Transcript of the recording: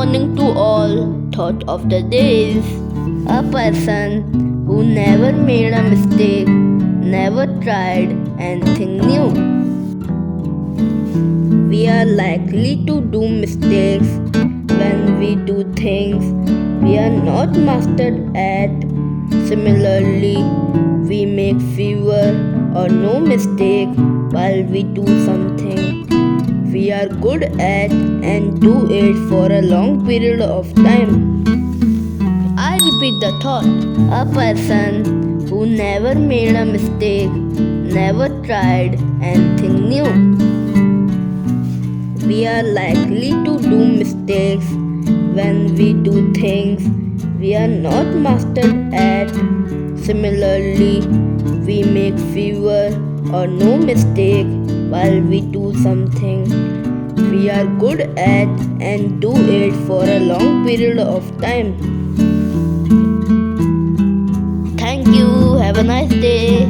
morning to all. Thought of the day is a person who never made a mistake, never tried anything new. We are likely to do mistakes when we do things we are not mastered at. Similarly, we make fewer or no mistake while we do something we are good at and do it for a long period of time. I repeat the thought. A person who never made a mistake, never tried anything new. We are likely to do mistakes when we do things we are not mastered at. Similarly, we make fewer or no mistake while we do something we are good at and do it for a long period of time. Thank you. Have a nice day.